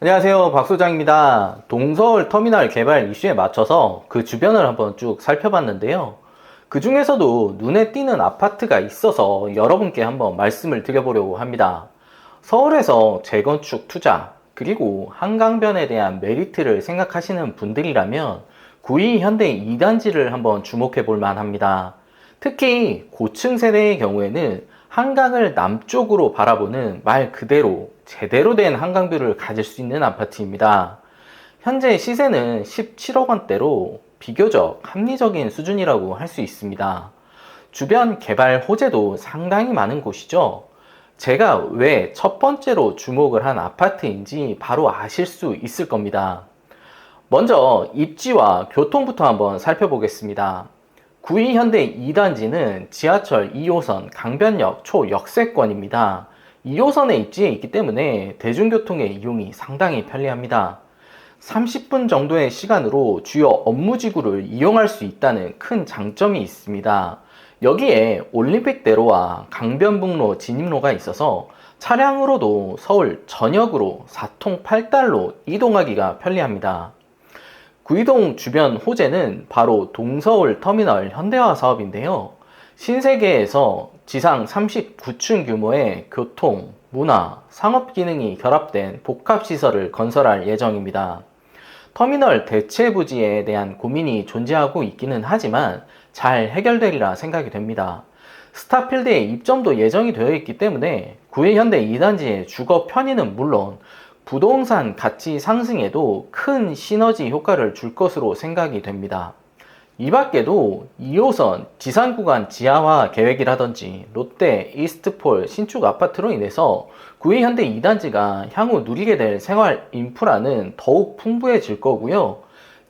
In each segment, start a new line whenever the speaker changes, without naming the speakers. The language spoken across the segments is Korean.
안녕하세요, 박 소장입니다. 동서울 터미널 개발 이슈에 맞춰서 그 주변을 한번 쭉 살펴봤는데요. 그 중에서도 눈에 띄는 아파트가 있어서 여러분께 한번 말씀을 드려보려고 합니다. 서울에서 재건축 투자, 그리고 한강변에 대한 메리트를 생각하시는 분들이라면 구이 현대 2단지를 한번 주목해 볼 만합니다. 특히 고층 세대의 경우에는 한강을 남쪽으로 바라보는 말 그대로 제대로 된 한강뷰를 가질 수 있는 아파트입니다. 현재 시세는 17억 원대로 비교적 합리적인 수준이라고 할 수 있습니다. 주변 개발 호재도 상당히 많은 곳이죠. 제가 왜 첫 번째로 주목을 한 아파트인지 바로 아실 수 있을 겁니다. 먼저 입지와 교통부터 한번 살펴보겠습니다. 구이 현대 2단지는 지하철 2호선 강변역 초역세권입니다. 2호선에 입지해 있기 때문에 대중교통의 이용이 상당히 편리합니다. 30분 정도의 시간으로 주요 업무지구를 이용할 수 있다는 큰 장점이 있습니다. 여기에 올림픽대로와 강변북로 진입로가 있어서 차량으로도 서울 전역으로 4통 8달로 이동하기가 편리합니다. 구이동 주변 호재는 바로 동서울 터미널 현대화 사업인데요. 신세계에서 지상 39층 규모의 교통, 문화, 상업 기능이 결합된 복합시설을 건설할 예정입니다. 터미널 대체 부지에 대한 고민이 존재하고 있기는 하지만 잘 해결되리라 생각이 됩니다. 스타필드의 입점도 예정이 되어 있기 때문에 구의현대 2단지의 주거 편의는 물론 부동산 가치 상승에도 큰 시너지 효과를 줄 것으로 생각이 됩니다. 이 밖에도 2호선 지상구간 지하화 계획이라든지 롯데 이스트폴 신축 아파트로 인해서 구의현대 2단지가 향후 누리게 될 생활 인프라는 더욱 풍부해질 거고요.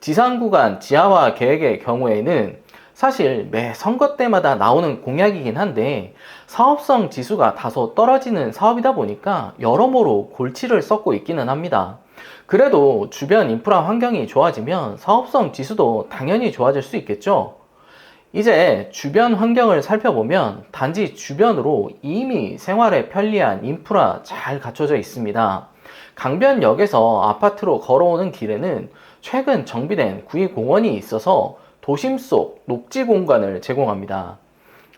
지상구간 지하화 계획의 경우에는 사실 매 선거 때마다 나오는 공약이긴 한데 사업성 지수가 다소 떨어지는 사업이다 보니까 여러모로 골치를 썩고 있기는 합니다. 그래도 주변 인프라 환경이 좋아지면 사업성 지수도 당연히 좋아질 수 있겠죠. 이제 주변 환경을 살펴보면 단지 주변으로 이미 생활에 편리한 인프라 잘 갖춰져 있습니다. 강변역에서 아파트로 걸어오는 길에는 최근 정비된 구의공원이 있어서 도심 속 녹지 공간을 제공합니다.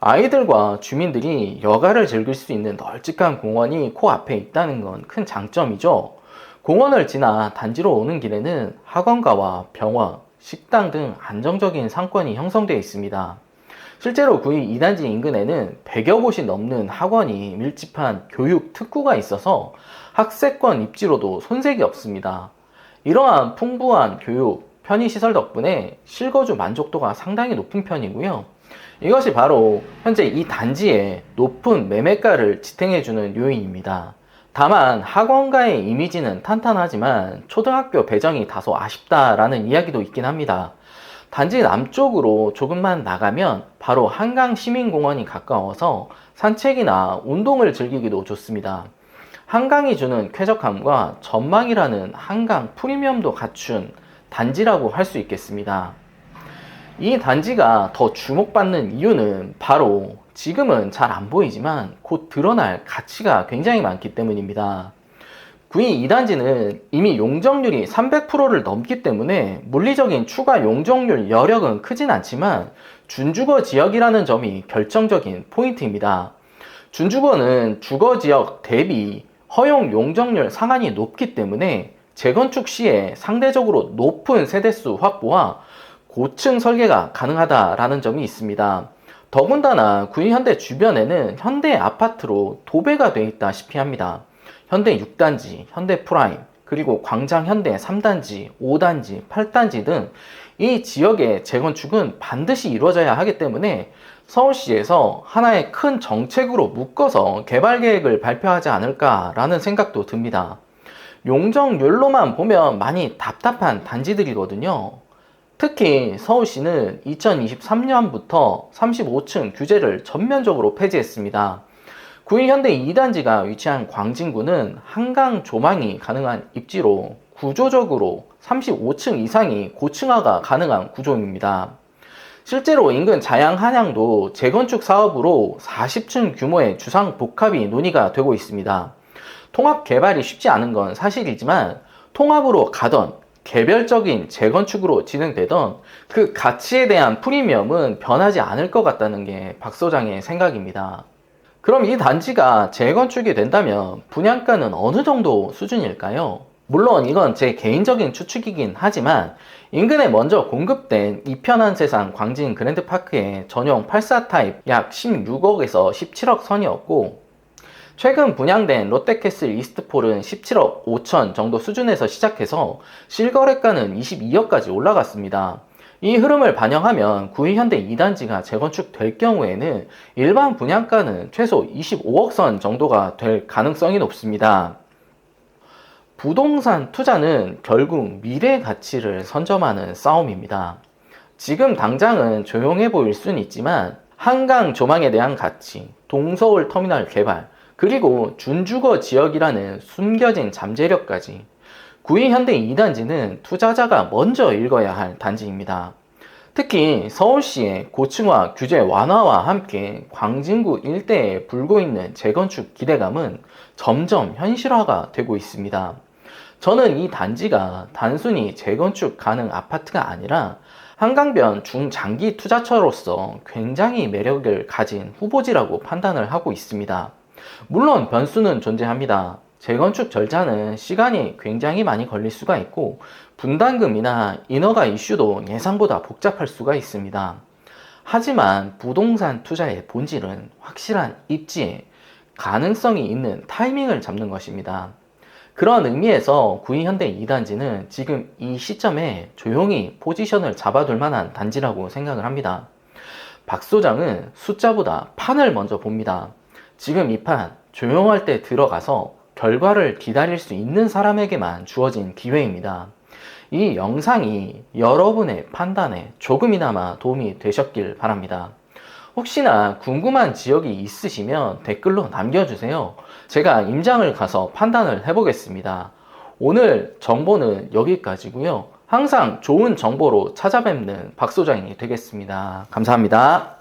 아이들과 주민들이 여가를 즐길 수 있는 널찍한 공원이 코앞에 있다는 건 큰 장점이죠. 공원을 지나 단지로 오는 길에는 학원가와 병원, 식당 등 안정적인 상권이 형성되어 있습니다. 실제로 구이 2단지 인근에는 100여 곳이 넘는 학원이 밀집한 교육 특구가 있어서 학세권 입지로도 손색이 없습니다. 이러한 풍부한 교육, 편의시설 덕분에 실거주 만족도가 상당히 높은 편이고요. 이것이 바로 현재 이 단지의 높은 매매가를 지탱해주는 요인입니다. 다만 학원가의 이미지는 탄탄하지만 초등학교 배정이 다소 아쉽다라는 이야기도 있긴 합니다. 단지 남쪽으로 조금만 나가면 바로 한강시민공원이 가까워서 산책이나 운동을 즐기기도 좋습니다. 한강이 주는 쾌적함과 전망이라는 한강 프리미엄도 갖춘 단지라고 할 수 있겠습니다. 이 단지가 더 주목받는 이유는 바로 지금은 잘 안 보이지만 곧 드러날 가치가 굉장히 많기 때문입니다. 구이 2단지는 이미 용적률이 300%를 넘기 때문에 물리적인 추가 용적률 여력은 크진 않지만 준주거 지역이라는 점이 결정적인 포인트입니다. 준주거는 주거지역 대비 허용 용적률 상한이 높기 때문에 재건축 시에 상대적으로 높은 세대수 확보와 고층 설계가 가능하다라는 점이 있습니다. 더군다나 구의현대 주변에는 현대 아파트로 도배가 되어 있다시피 합니다. 현대 6단지, 현대 프라임, 그리고 광장 현대 3단지, 5단지, 8단지 등 이 지역의 재건축은 반드시 이루어져야 하기 때문에 서울시에서 하나의 큰 정책으로 묶어서 개발 계획을 발표하지 않을까라는 생각도 듭니다. 용적률로만 보면 많이 답답한 단지들이거든요. 특히 서울시는 2023년부터 35층 규제를 전면적으로 폐지했습니다. 구의현대 2단지가 위치한 광진구는 한강 조망이 가능한 입지로 구조적으로 35층 이상이 고층화가 가능한 구조입니다. 실제로 인근 자양 한양도 재건축 사업으로 40층 규모의 주상 복합이 논의가 되고 있습니다. 통합 개발이 쉽지 않은 건 사실이지만 통합으로 가던 개별적인 재건축으로 진행되던 그 가치에 대한 프리미엄은 변하지 않을 것 같다는 게 박 소장의 생각입니다. 그럼 이 단지가 재건축이 된다면 분양가는 어느 정도 수준일까요? 물론 이건 제 개인적인 추측이긴 하지만 인근에 먼저 공급된 이편한 세상 광진 그랜드파크의 전용 84 타입 약 16억에서 17억 선이었고, 최근 분양된 롯데캐슬 이스트폴은 17억 5천 정도 수준에서 시작해서 실거래가는 22억까지 올라갔습니다. 이 흐름을 반영하면 구의현대 2단지가 재건축될 경우에는 일반 분양가는 최소 25억 선 정도가 될 가능성이 높습니다. 부동산 투자는 결국 미래 가치를 선점하는 싸움입니다. 지금 당장은 조용해 보일 수는 있지만 한강 조망에 대한 가치, 동서울 터미널 개발, 그리고 준주거 지역이라는 숨겨진 잠재력까지, 구의현대 2단지는 투자자가 먼저 읽어야 할 단지입니다. 특히 서울시의 고층화 규제 완화와 함께 광진구 일대에 불고 있는 재건축 기대감은 점점 현실화가 되고 있습니다. 저는 이 단지가 단순히 재건축 가능 아파트가 아니라 한강변 중장기 투자처로서 굉장히 매력을 가진 후보지라고 판단을 하고 있습니다. 물론 변수는 존재합니다. 재건축 절차는 시간이 굉장히 많이 걸릴 수가 있고 분담금이나 인허가 이슈도 예상보다 복잡할 수가 있습니다. 하지만 부동산 투자의 본질은 확실한 입지에 가능성이 있는 타이밍을 잡는 것입니다. 그런 의미에서 구의현대 2단지는 지금 이 시점에 조용히 포지션을 잡아둘 만한 단지라고 생각을 합니다. 박 소장은 숫자보다 판을 먼저 봅니다. 지금 이 판 조용할 때 들어가서 결과를 기다릴 수 있는 사람에게만 주어진 기회입니다. 이 영상이 여러분의 판단에 조금이나마 도움이 되셨길 바랍니다. 혹시나 궁금한 지역이 있으시면 댓글로 남겨주세요. 제가 임장을 가서 판단을 해보겠습니다. 오늘 정보는 여기까지고요. 항상 좋은 정보로 찾아뵙는 박 소장이 되겠습니다. 감사합니다.